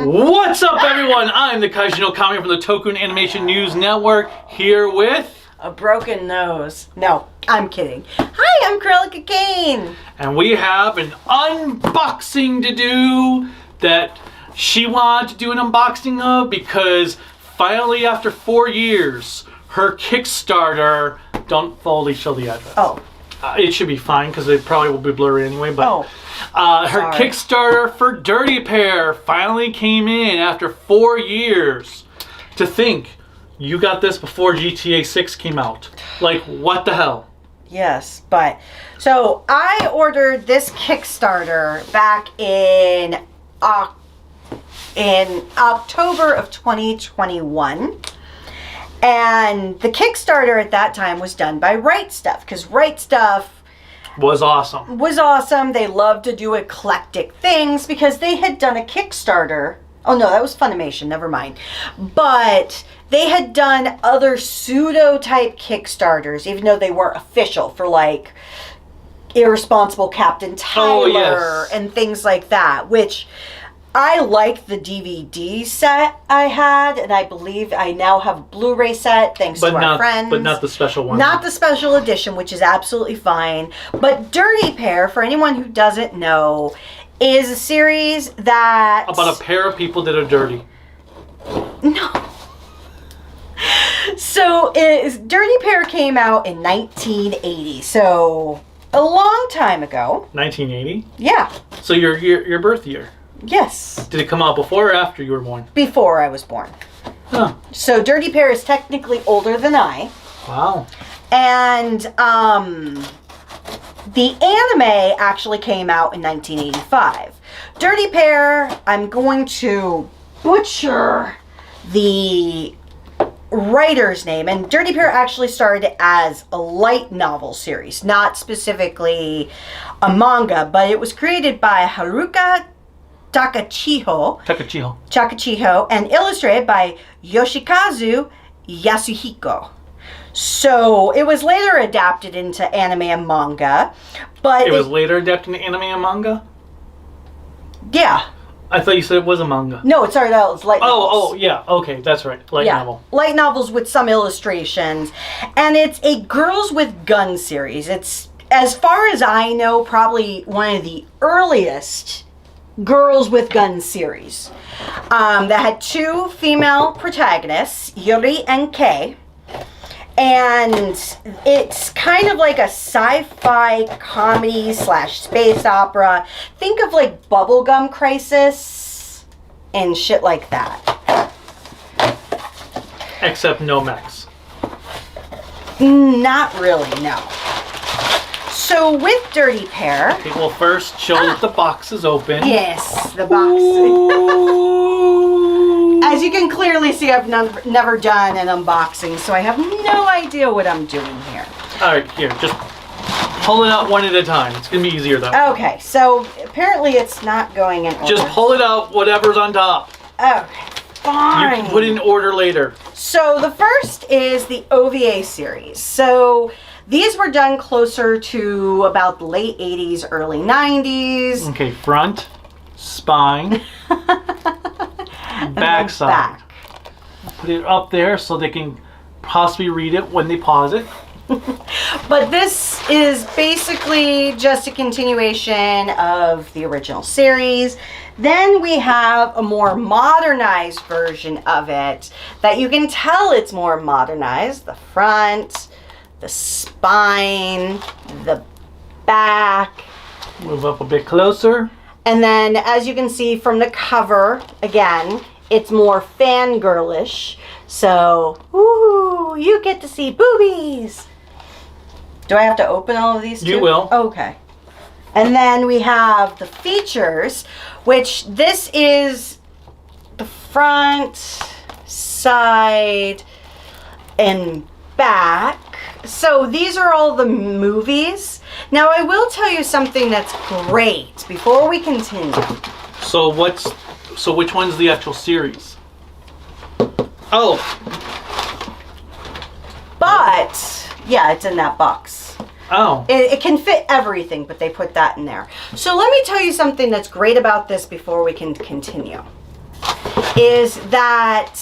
What's up, everyone? I'm the Kaijino Kami from the Toku Animation News Network, here with... a broken nose. No, I'm kidding. Hi, I'm Cruellica Kain. And we have an unboxing to do that she wanted to do an unboxing of because finally, after 4 years, her Kickstarter... Don't fully show the address. Oh. It should be fine because it probably will be blurry anyway, but... Oh. Her Kickstarter for Dirty Pair finally came in after 4 years. To think, you got this before GTA 6 came out. Like, what the hell? Yes, but... So, I ordered this Kickstarter back in October of 2021. And the Kickstarter at that time was done by Right Stuff, because Right Stuff was awesome. They loved to do eclectic things because they had done a Kickstarter. Oh no, that was Funimation, never mind. But they had done other pseudo-type Kickstarters, even though they weren't official, for like Irresponsible Captain Tyler and things like that, which... I like the DVD set I had, and I believe I now have a Blu-ray set, thanks to our friends. But not the special one. Not the special edition, which is absolutely fine. But Dirty Pair, for anyone who doesn't know, is a series that... about a pair of people that are dirty. No. So, Dirty Pair came out in 1980, so a long time ago. 1980? Yeah. So your birth year? Yes. Did it come out before or after you were born? Before I was born. Huh. So Dirty Pair is technically older than I. Wow. And the anime actually came out in 1985. Dirty Pair, I'm going to butcher the writer's name. And Dirty Pair actually started as a light novel series, not specifically a manga, but it was created by Haruka Takachiho, and illustrated by Yoshikazu Yasuhiko. So it was later adapted into anime and manga, but it was later adapted into anime and manga? Yeah. I thought you said it was a manga. No, it started out as light novels. Oh, yeah, okay, that's right. Light novel. Light novels with some illustrations. And it's a Girls with Guns series. It's, as far as I know, probably one of the earliest Girls with Guns series that had two female protagonists, Yuri and Kei, and it's kind of like a sci-fi comedy / space opera. Think of like Bubblegum Crisis and shit like that. Except no mechs. Not really, no. So with Dirty Pair... Okay, well first, show that the box is open. Yes, the box. As you can clearly see, I've never done an unboxing, so I have no idea what I'm doing here. Alright, here, just pull it out one at a time. It's going to be easier though. Okay, so apparently it's not going in order. Just pull it out, whatever's on top. Okay, fine. You can put it in order later. So the first is the OVA series. So... these were done closer to about the late 80s, early 90s. Okay, front, spine, backside. Back. Put it up there so they can possibly read it when they pause it. But this is basically just a continuation of the original series. Then we have a more modernized version of it that you can tell it's more modernized. The front... the spine, the back. Move up a bit closer. And then, as you can see from the cover, again, it's more fangirlish. So, ooh, you get to see boobies. Do I have to open all of these too? You will. Okay. And then we have the features, which this is the front, side, and back. So these are all the movies. Now I will tell you something that's great before we continue. So which one's the actual series? Oh. But yeah, it's in that box. Oh. It can fit everything, but they put that in there. So let me tell you something that's great about this before we can continue. is that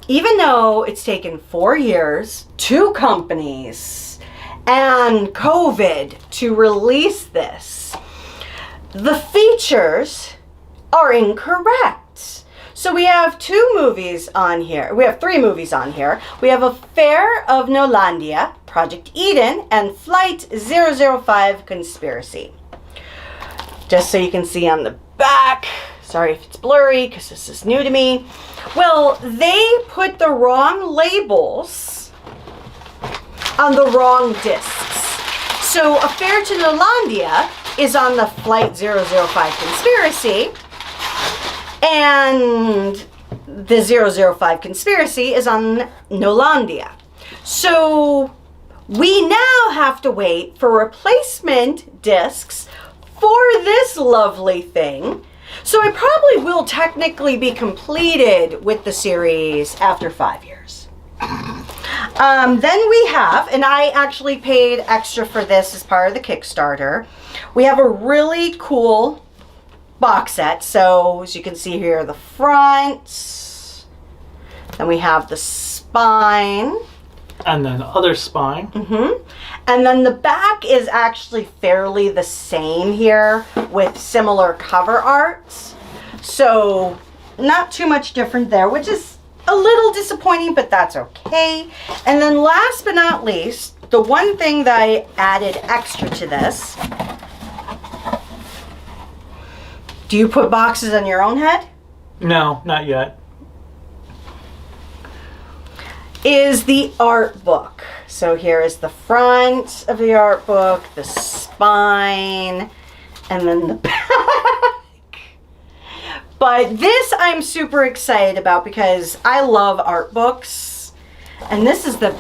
even though it's taken 4 years, 2 companies, and COVID to release this, the features are incorrect. So we have 2 movies on here. We have 3 movies on here. We have Affair of Nolandia, Project Eden, and Flight 005 Conspiracy. Just so you can see on the back. Sorry if it's blurry because this is new to me. Well, they put the wrong labels on the wrong discs. So Affair to Nolandia is on the Flight 005 Conspiracy, and the 005 Conspiracy is on Nolandia. So we now have to wait for replacement discs for this lovely thing. So I probably will technically be completed with the series after 5 years. Then we have, and I actually paid extra for this as part of the Kickstarter, we have a really cool box set. So as you can see here, the front, then we have the spine. And then the other spine. And then the back is actually fairly the same here with similar cover arts. So not too much different there, which is a little disappointing, but that's okay. And then last but not least, the one thing that I added extra to this. Do you put boxes on your own head? No, not yet. Is the art book. So here is the front of the art book, the spine, and then the back. But this I'm super excited about because I love art books. And this is the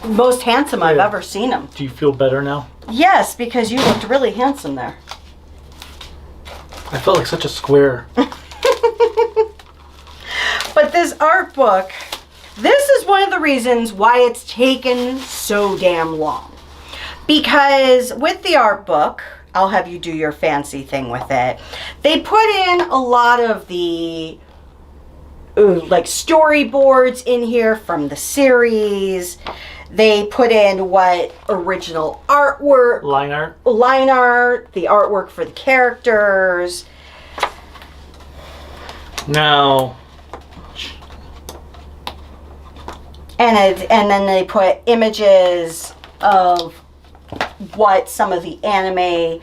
most handsome I've ever seen him. Do you feel better now? Yes, because you looked really handsome there. I felt like such a square. But this art book, this is one of the reasons why it's taken so damn long. Because with the art book, I'll have you do your fancy thing with it. They put in a lot of the like storyboards in here from the series. They put in what original artwork, line art, the artwork for the characters. Now, and then they put images of what some of the anime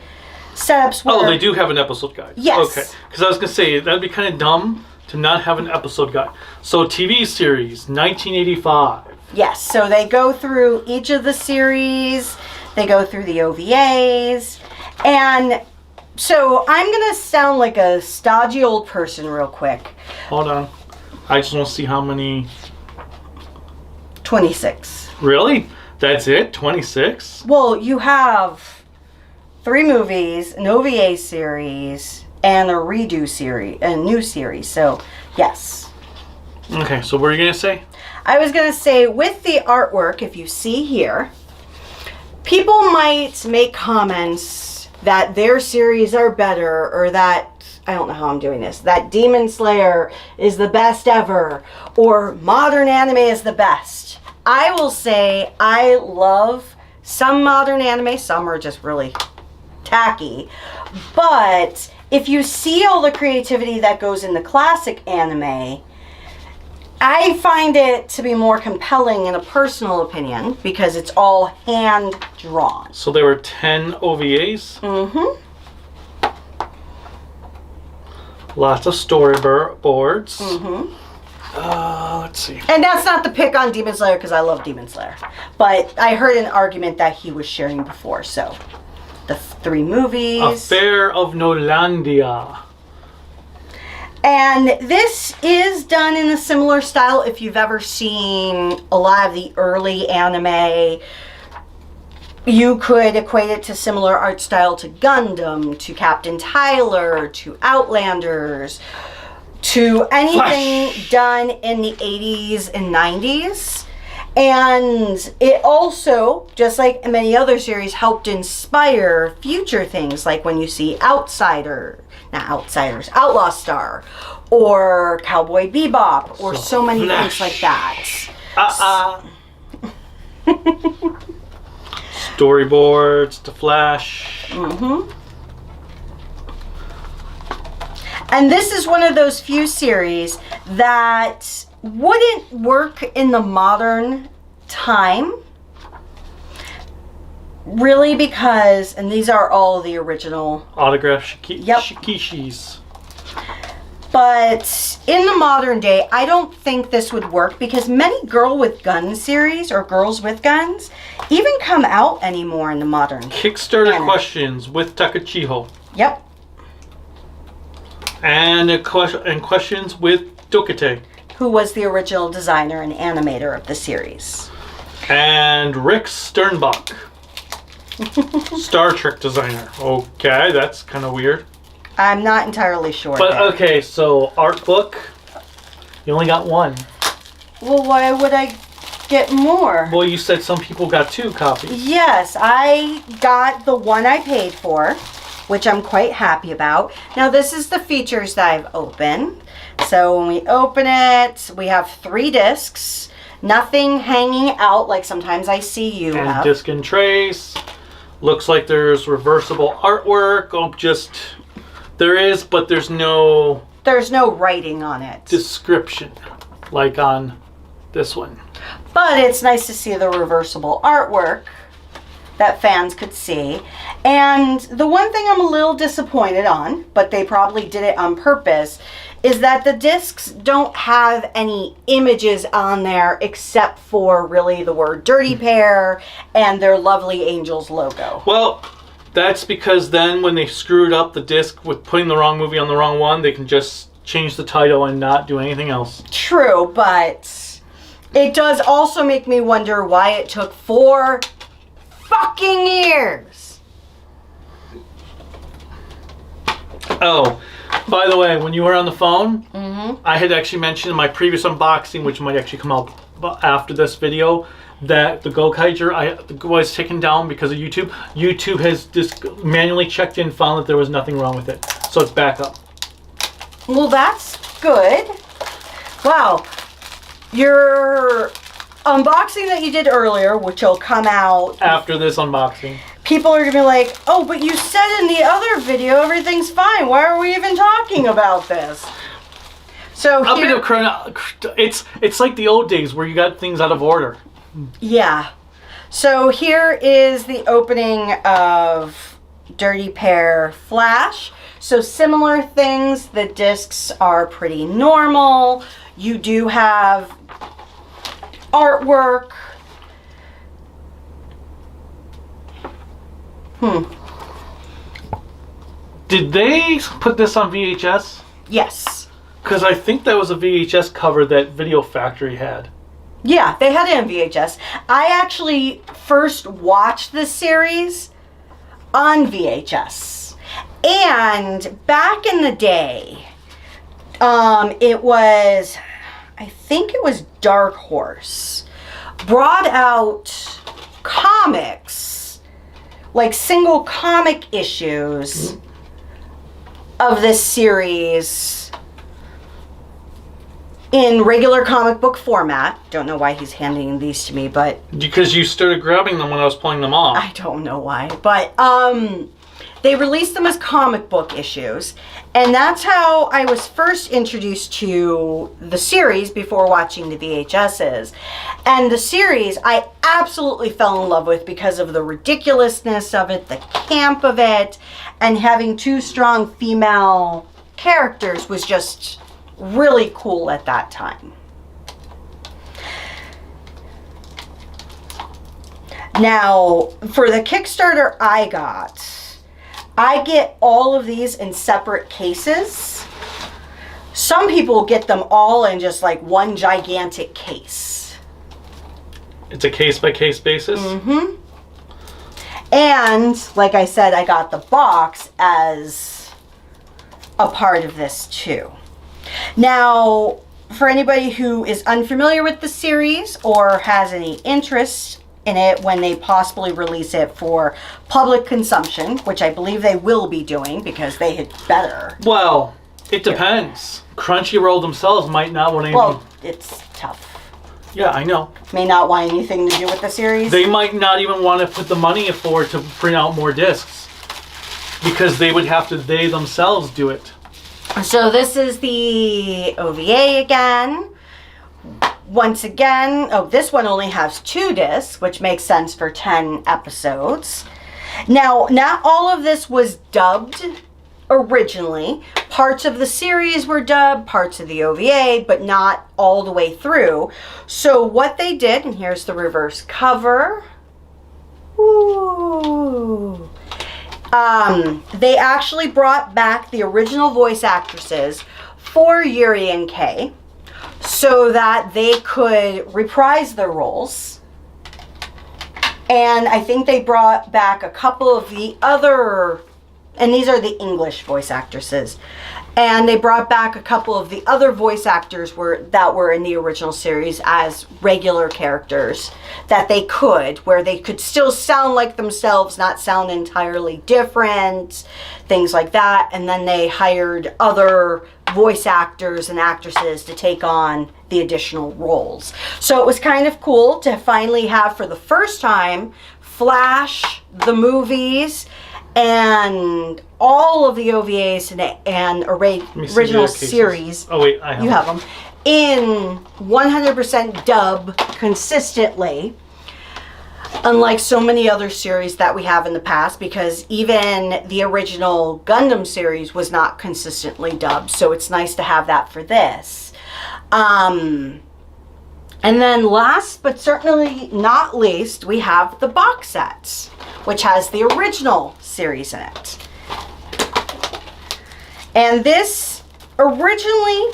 setups were. Oh, they do have an episode guide. Yes. Okay. Because I was going to say, that'd be kind of dumb to not have an episode guide. So, TV series, 1985. Yes. So they go through each of the series. They go through the OVAs. And so I'm going to sound like a stodgy old person real quick. Hold on. I just want to see how many. 26. Really? That's it? 26? Well, you have 3 movies, an OVA series, and a redo series, a new series. So, yes. Okay, so what are you going to say? I was going to say, with the artwork, if you see here, people might make comments that their series are better, or that, I don't know how I'm doing this, that Demon Slayer is the best ever, or modern anime is the best. I will say I love some modern anime, some are just really tacky, but if you see all the creativity that goes in the classic anime, I find it to be more compelling in a personal opinion because it's all hand drawn. So there were 10 OVAs? Mm-hmm. Lots of storyboards. Mm-hmm. Let's see. And that's not the pick on Demon Slayer because I love Demon Slayer. But I heard an argument that he was sharing before. So, the 3 movies. Affair of Nolandia. And this is done in a similar style. If you've ever seen a lot of the early anime, you could equate it to similar art style to Gundam, to Captain Tyler, to Outlanders, to anything done in the 80s and 90s. And it also, just like many other series, helped inspire future things, like when you see Outsider, not Outsiders, Outlaw Star, or Cowboy Bebop, or so many things like that. Storyboards, The Flash. And this is one of those few series that wouldn't work in the modern time. Really, because, and these are all the original Autograph Shikishis. But in the modern day, I don't think this would work because many Girl with Guns series or Girls with Guns even come out anymore in the modern Kickstarter anime. questions with Takachiho. Yep. And questions with Dokite. Who was the original designer and animator of the series. And Rick Sternbach. Star Trek designer. Okay, that's kind of weird. I'm not entirely sure. But okay, so art book. You only got one. Well, why would I get more? Well, you said some people got 2 copies. Yes, I got the one I paid for, which I'm quite happy about. Now, this is the features that I've opened. So when we open it, we have 3 discs. Nothing hanging out like sometimes I see you And have. disc and trace. Looks like there's reversible artwork. There is, but there's no writing on it. description like on this one. But it's nice to see the reversible artwork that fans could see. And the one thing I'm a little disappointed on, but they probably did it on purpose, is that the discs don't have any images on there except for really the word Dirty Pair and their lovely Angels logo. Well, that's because then when they screwed up the disc with putting the wrong movie on the wrong one, they can just change the title and not do anything else. True, but it does also make me wonder why it took 4 fucking years. Oh, by the way, when you were on the phone, I had actually mentioned in my previous unboxing, which might actually come out after this video, that the Gokaiger was taken down because of YouTube. YouTube has just manually checked in, found that there was nothing wrong with it. So it's back up. Well, that's good. Wow. Your unboxing that you did earlier, which will come out After this unboxing. people are going to be like, oh, but you said in the other video everything's fine. Why are we even talking about this? So A bit here, of it's like the old days where you got things out of order. yeah. So here is the opening of Dirty Pair Flash. So similar things. The discs are pretty normal. You do have artwork. Did they put this on VHS? Yes. Because I think that was a VHS cover that Video Factory had. Yeah, they had it on VHS. I actually first watched this series on VHS. And back in the day, it was, I think it was Dark Horse, brought out comics, like single comic issues of this series in regular comic book format. Don't know why he's handing these to me, but Because you started grabbing them when I was pulling them off. I don't know why. But they released them as comic book issues, and that's how I was first introduced to the series before watching the VHSs. And the series I absolutely fell in love with because of the ridiculousness of it, the camp of it, and having 2 strong female characters was just really cool at that time. Now, for the Kickstarter I get all of these in separate cases. Some people get them all in just like one gigantic case. It's a case-by-case basis? Mm-hmm. And, like I said, I got the box as a part of this too. Now, for anybody who is unfamiliar with the series or has any interest in it when they possibly release it for public consumption, which I believe they will be doing because they had better. Well, it depends. Crunchyroll themselves might not want anything. Well, it's tough. Yeah, I know. May not want anything to do with the series. They might not even want to put the money forward to print out more discs because they would have to, they themselves do it. So this is the OVA again. Once again, this one only has 2 discs, which makes sense for 10 episodes. Now, not all of this was dubbed originally. Parts of the series were dubbed, parts of the OVA, but not all the way through. So what they did, and here's the reverse cover. Ooh. They actually brought back the original voice actresses for Yuri and Kei so that they could reprise their roles. And I think they brought back a couple of the other, and these are the English voice actresses, and they brought back a couple of the other voice actors that were in the original series as regular characters that they could, where they could still sound like themselves, not sound entirely different, things like that. And then they hired other voice actors and actresses to take on the additional roles. So it was kind of cool to finally have, for the first time, Flash, the movies, and all of the OVAs and original series. Oh wait, I have you have them in 100% dub consistently, unlike so many other series that we have in the past, because even the original Gundam series was not consistently dubbed, so it's nice to have that for this. And then last but certainly not least, we have the box sets, which has the original series in it. And this originally,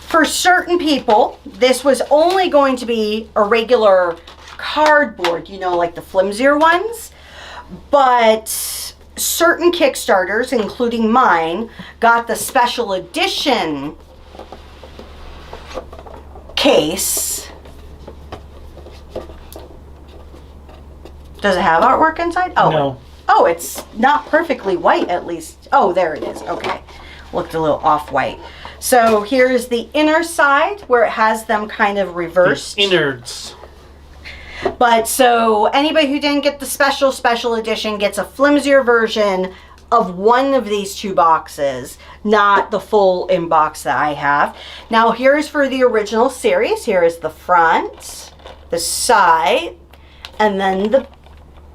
for certain people, this was only going to be a regular cardboard, you know, like the flimsier ones. But certain Kickstarters, including mine, got the special edition case. Does it have artwork inside? Oh, no. Oh, it's not perfectly white, at least. Oh, there it is. Okay. Looked a little off-white. So here's the inner side where it has them kind of reversed. The innards. But so anybody who didn't get the special edition gets a flimsier version of one of these 2 boxes, not the full inbox that I have. Now here's for the original series. Here is the front, the side, and then the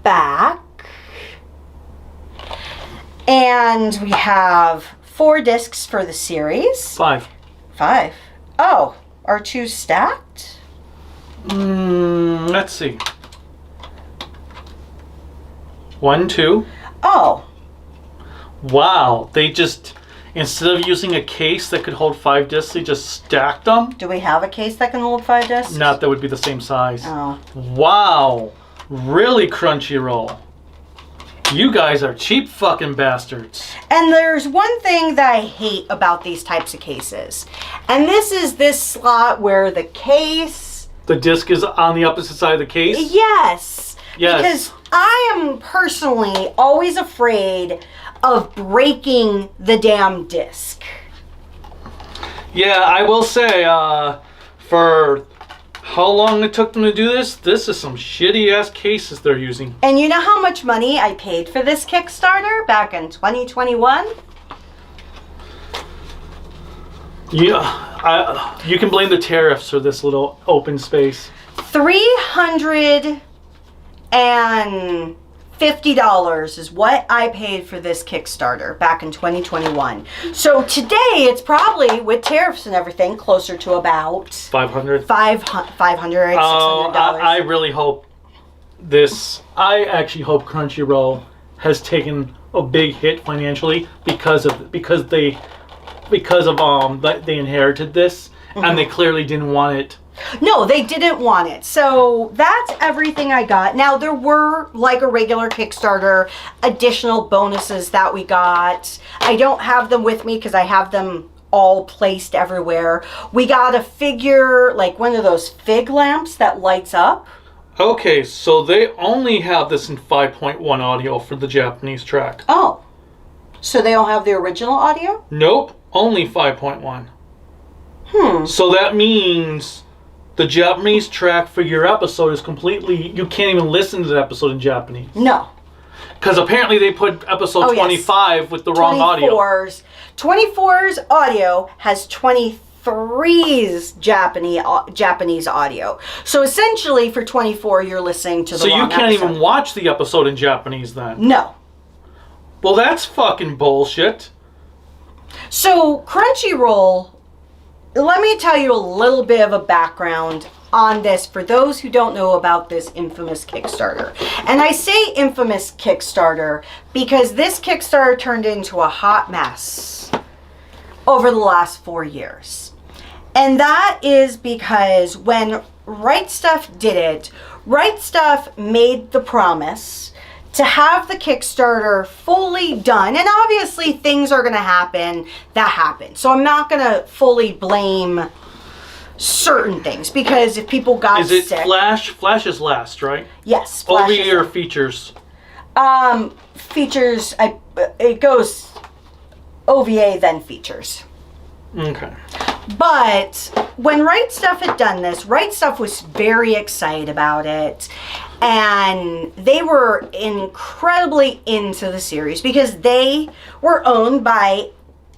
back. And we have 4 discs for the series. 5. 5. Oh, are 2 stacked? Let's see. 1, 2. Oh. Wow, they just, instead of using a case that could hold 5 discs, they just stacked them? Do we have a case that can hold 5 discs? Not that would be the same size. Oh. Wow. Really, Crunchyroll? You guys are cheap fucking bastards. And there's one thing that I hate about these types of cases. And this is this slot where the case... The disc is on the opposite side of the case? Yes. Yes. Because I am personally always afraid of breaking the damn disc. Yeah, I will say, for how long it took them to do this, this is some shitty ass cases they're using. And you know how much money I paid for this Kickstarter back in 2021? Yeah, you can blame the tariffs for this little open space. $350 is what I paid for this Kickstarter back in 2021. So today it's probably, with tariffs and everything, closer to about $500. $600. I really hope this. I actually hope Crunchyroll has taken a big hit financially because they inherited this, and they clearly didn't want it. No, they didn't want it. So that's everything I got. Now, there were, like a regular Kickstarter, additional bonuses that we got. I don't have them with me because I have them all placed everywhere. We got a figure, like one of those fig lamps that lights up. Okay, so they only have this in 5.1 audio for the Japanese track. Oh. So they don't have the original audio? Nope, only 5.1. So that means the Japanese track for your episode is completely... You can't even listen to the episode in Japanese. No. Because apparently they put episode 25 with the wrong audio. 24's audio has 23's Japanese audio. So essentially for 24 you're listening to the wrong episode. So you can't even watch the episode in Japanese then? No. Well, that's fucking bullshit. So Crunchyroll, let me tell you a little bit of a background on this for those who don't know about this infamous Kickstarter. And I say infamous Kickstarter because this Kickstarter turned into a hot mess over the last 4 years. And that is because when Right Stuff did it, Right Stuff made the promise to have the Kickstarter fully done. And obviously things are going to happen that happen. So I'm not going to fully blame certain things because if people got sick... Is it Flash? Flash is last, right? Yes. Flash OVA or features? Features, it goes OVA then features. Okay. But when Right Stuff had done this, Right Stuff was very excited about it. And they were incredibly into the series because they were owned by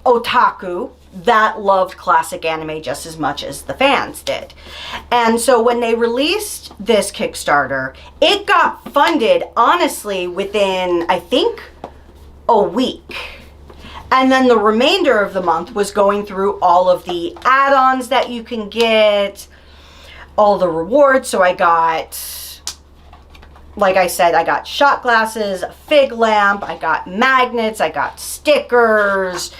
otaku that loved classic anime just as much as the fans did. And so when they released this Kickstarter, it got funded, honestly, within, I think, a week. And then the remainder of the month was going through all of the add-ons that you can get, all the rewards. So I got, like I said, I got shot glasses, a fig lamp, I got magnets, I got stickers,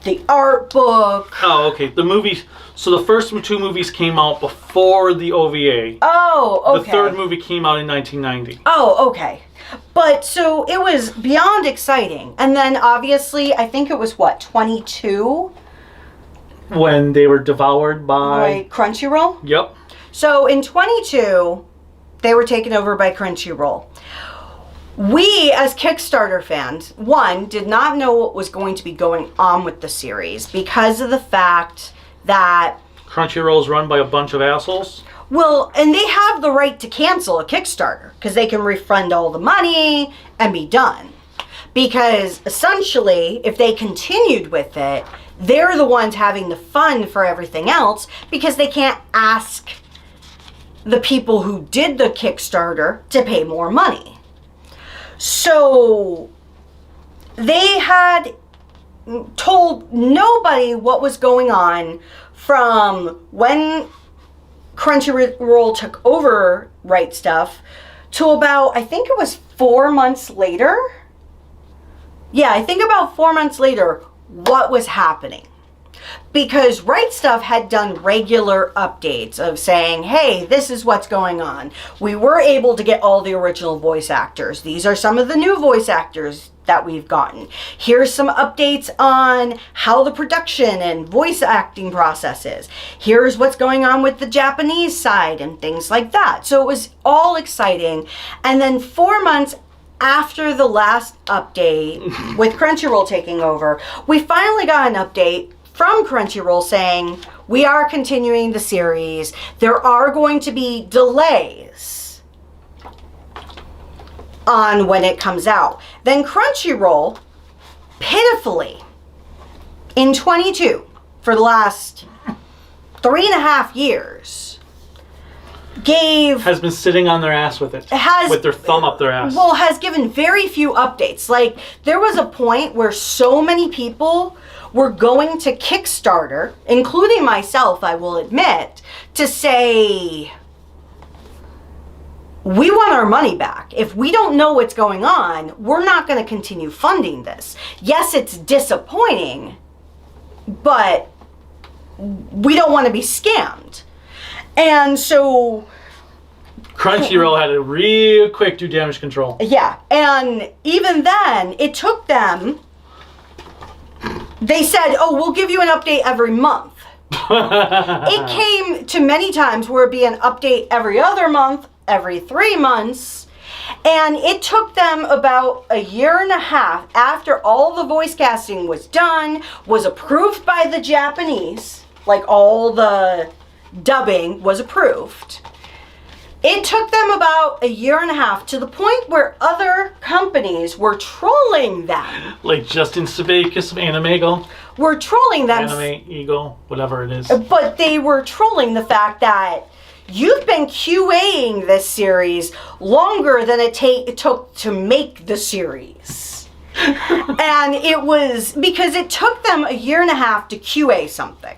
the art book. Oh, okay. The movies. So the first 2 movies came out before the OVA. Oh, okay. The third movie came out in 1990. Oh, okay. But so it was beyond exciting. And then obviously, I think it was what, 22? When they were devoured by Crunchyroll? Yep. So in 22, they were taken over by Crunchyroll. We, as Kickstarter fans, one, did not know what was going to be going on with the series because of the fact that... Crunchyroll's run by a bunch of assholes? Well, and they have the right to cancel a Kickstarter because they can refund all the money and be done. Because essentially, if they continued with it, they're the ones having the fund for everything else because they can't ask the people who did the Kickstarter to pay more money. So they had told nobody what was going on from when Crunchyroll took over Right Stuff to about, I think it was 4 months later. Yeah, I think about 4 months later, what was happening. Because Right Stuff had done regular updates of saying, hey, this is what's going on. We were able to get all the original voice actors. These are some of the new voice actors that we've gotten. Here's some updates on how the production and voice acting process is. Here's what's going on with the Japanese side and things like that. So it was all exciting. And then 4 months after the last update with Crunchyroll taking over, we finally got an update from Crunchyroll saying, we are continuing the series. There are going to be delays on when it comes out. Then Crunchyroll, pitifully, in 22, for the last 3.5 years, has been sitting on their ass with it. With their thumb up their ass. Well, has given very few updates. Like, there was a point where so many people were going to Kickstarter, including myself, I will admit, to say, we want our money back. If we don't know what's going on, we're not going to continue funding this. Yes, it's disappointing, but we don't want to be scammed. And so Crunchyroll had to real quick do damage control. Yeah, and even then, it took them... They said, oh, we'll give you an update every month. It came to many times where it'd be an update every other month every 3 months. And it took them about a year and a half after all the voice casting was done, was approved by the Japanese, like all the dubbing was approved. It took them about a year and a half to the point where other companies were trolling them. Like Justin Sudeikis of Animeagle. Were trolling them. Anime Eagle, whatever it is. But they were trolling the fact that you've been QAing this series longer than it took to make the series. And it was because it took them a year and a half to QA something.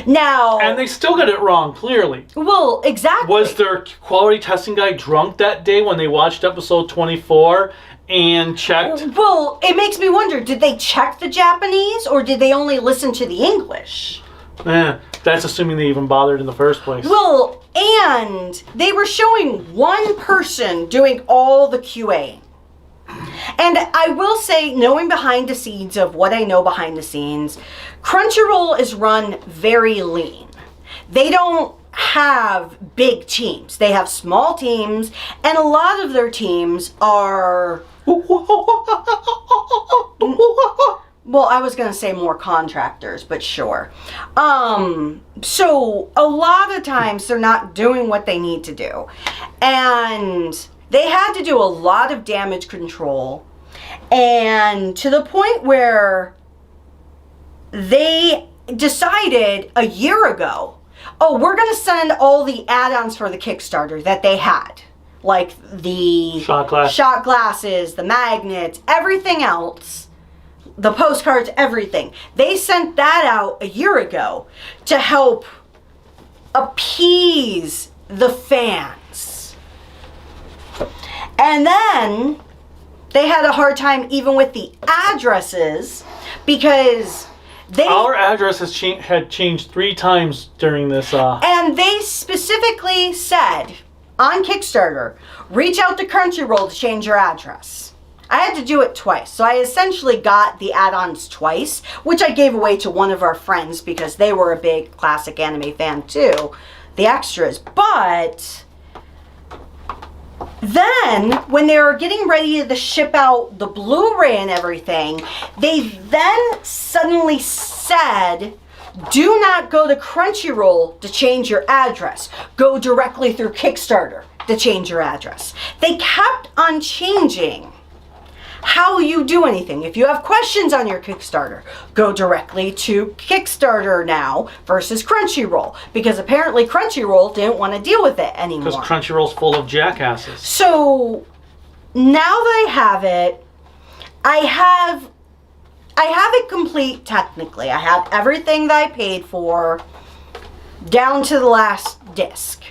Now, and they still got it wrong, clearly. Well, exactly. Was their quality testing guy drunk that day when they watched episode 24 and checked? Well, it makes me wonder, did they check the Japanese or did they only listen to the English? That's assuming they even bothered in the first place. Well, and they were showing one person doing all the QA. And I will say, knowing behind the scenes of what I know behind the scenes, Crunchyroll is run very lean. They don't have big teams. They have small teams, and a lot of their teams are... Well, I was going to say more contractors, but sure. So a lot of times they're not doing what they need to do. And they had to do a lot of damage control. And to the point where they decided a year ago, oh, we're going to send all the add-ons for the Kickstarter that they had. Like the shot glasses, the magnets, everything else. The postcards, everything. They sent that out a year ago to help appease the fans. And then they had a hard time even with the addresses because our address had changed 3 times during this. And they specifically said on Kickstarter, reach out to Crunchyroll to change your address. I had to do it twice. So I essentially got the add-ons twice, which I gave away to one of our friends because they were a big classic anime fan too, the extras. But then when they were getting ready to ship out the Blu-ray and everything, they then suddenly said, do not go to Crunchyroll to change your address. Go directly through Kickstarter to change your address. They kept on changing how you do anything. If you have questions on your Kickstarter, go directly to Kickstarter now versus Crunchyroll, because apparently Crunchyroll didn't want to deal with it anymore. Because Crunchyroll's full of jackasses. So now that I have it, I have it complete technically. I have everything that I paid for down to the last disc.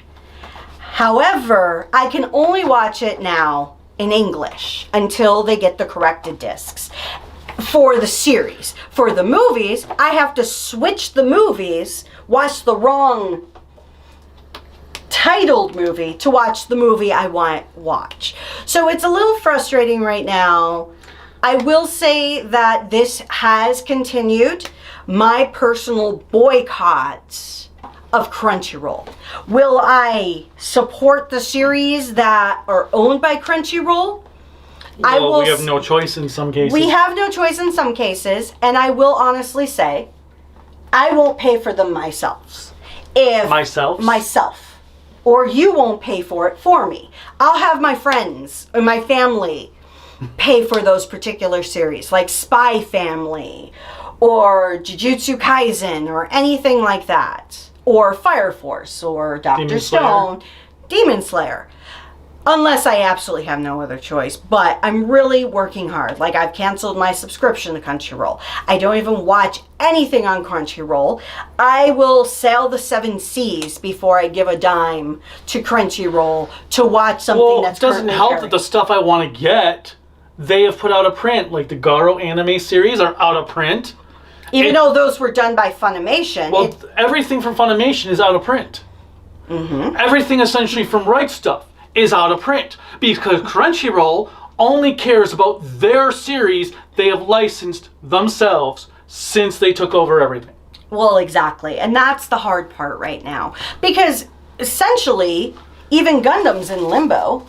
However, I can only watch it now in English until they get the corrected discs for the series. For the movies, I have to switch the movies, watch the wrong titled movie to watch the movie I want to watch. So it's a little frustrating right now. I will say that this has continued my personal boycott of Crunchyroll. Will I support the series that are owned by Crunchyroll? Well, we have no choice in some cases. We have no choice in some cases, and I will honestly say, I won't pay for them myself. Myself. Or you won't pay for it for me. I'll have my friends or my family pay for those particular series, like Spy Family, or Jujutsu Kaisen, or anything like that. Or Fire Force, or Dr. Stone, Demon Slayer. Unless I absolutely have no other choice. But I'm really working hard. Like, I've canceled my subscription to Crunchyroll. I don't even watch anything on Crunchyroll. I will sail the 7 seas before I give a dime to Crunchyroll to watch something that's currently it doesn't help that the stuff I want to get, they have put out of print. Like, the Garo anime series are out of print. Even though those were done by Funimation. Well, everything from Funimation is out of print. Mm-hmm. Everything essentially from Right Stuff is out of print. Because Crunchyroll only cares about their series they have licensed themselves since they took over everything. Well, exactly. And that's the hard part right now. Because essentially, Even Gundam's in limbo.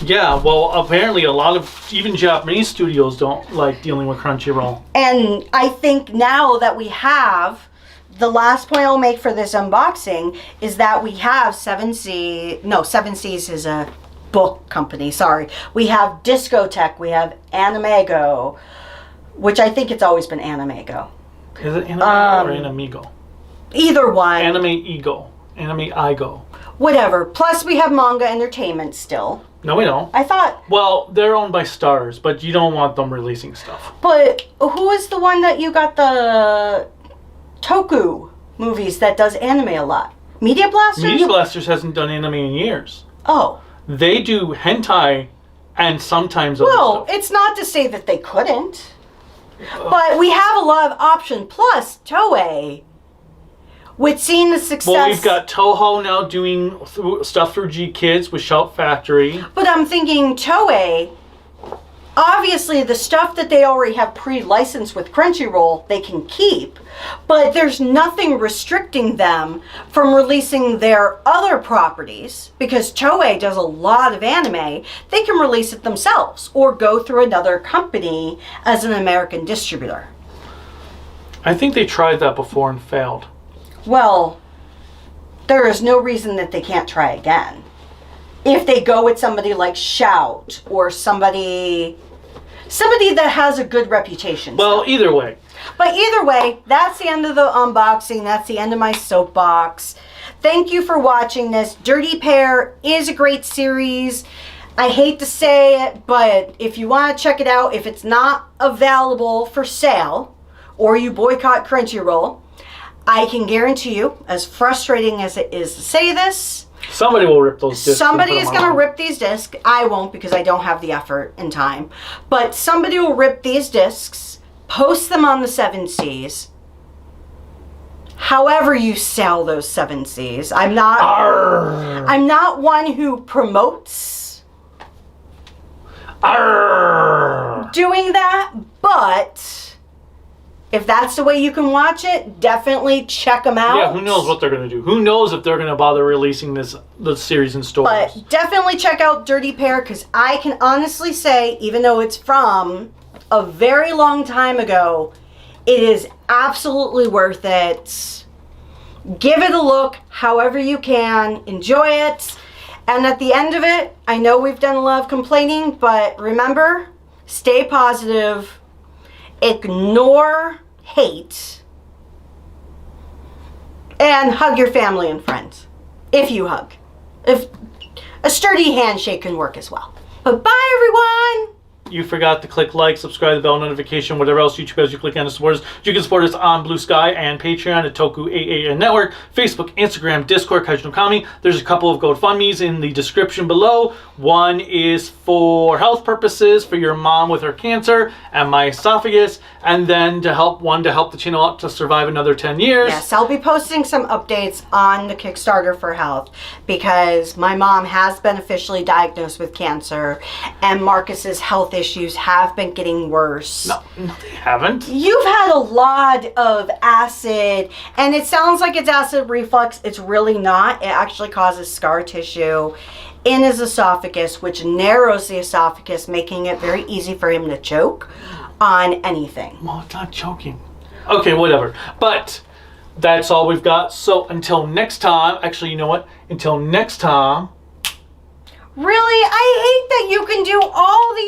Yeah, well, apparently a lot of even Japanese studios don't like dealing with Crunchyroll. And I think now that we have, the last point I'll make for this unboxing is that we have Seven Seas is a book company, sorry. We have Discotech, we have Animego, which I think it's always been Animego. Is it Animego or Animigo? Either one. Anime Ego. Anime Igo. Whatever. Plus we have Manga Entertainment still. No, we don't. I thought... Well, they're owned by Stars, but you don't want them releasing stuff. But who is the one that you got the Toku movies that does anime a lot? Media Blasters? Media Blasters hasn't done anime in years. Oh. They do hentai and sometimes other Well, stuff. it's not to say that they couldn't. But we have a lot of options. Plus, Toei, with seeing the success... Well, we've got Toho now doing stuff through G Kids with Shout Factory. But I'm thinking Toei, obviously the stuff that they already have pre-licensed with Crunchyroll, they can keep. But there's nothing restricting them from releasing their other properties. Because Toei does a lot of anime, they can release it themselves or go through another company as an American distributor. I think they tried that before and failed. Well, there is no reason that they can't try again. If they go with somebody like Shout or somebody that has a good reputation. Well, either way. But either way, that's the end of the unboxing. That's the end of my soapbox. Thank you for watching this. Dirty Pair is a great series. I hate to say it, but if you want to check it out, if it's not available for sale or you boycott Crunchyroll, I can guarantee you, as frustrating as it is to say this, somebody will rip those discs. somebody is going to rip these discs. I won't because I don't have the effort and time. But somebody will rip these discs, post them on the 7 Seas. However you sell those 7 Seas. I'm not one who promotes doing that, but if that's the way you can watch it, definitely check them out. Yeah, who knows what they're going to do. Who knows if they're going to bother releasing the series in stores. But definitely check out Dirty Pair because I can honestly say, even though it's from a very long time ago, it is absolutely worth it. Give it a look however you can. Enjoy it. And at the end of it, I know we've done a lot of complaining, but remember, stay positive. Ignore hate. And hug your family and friends. If you hug. If a sturdy handshake can work as well. But bye everyone! You forgot to click like, subscribe, the bell notification, whatever else YouTube has you click on to support us. You can support us on Bluesky and Patreon at tokuaannetwork, Facebook, Instagram, Discord, Kaiju no Kami. There's a couple of GoFundMes in the description below. One is for health purposes for your mom with her cancer and my esophagus, and then to help the channel out to survive another 10 years. Yes, I'll be posting some updates on the Kickstarter for health because my mom has been officially diagnosed with cancer and Marcus's health issues have been getting worse. No, they haven't. You've had a lot of acid, and it sounds like it's acid reflux. It's really not. It actually causes scar tissue in his esophagus, which narrows the esophagus, making it very easy for him to choke on anything. Well, it's not choking. Okay, whatever. But that's all we've got. So until next time, actually, you know what? Until next time. Really? I hate that you can do all these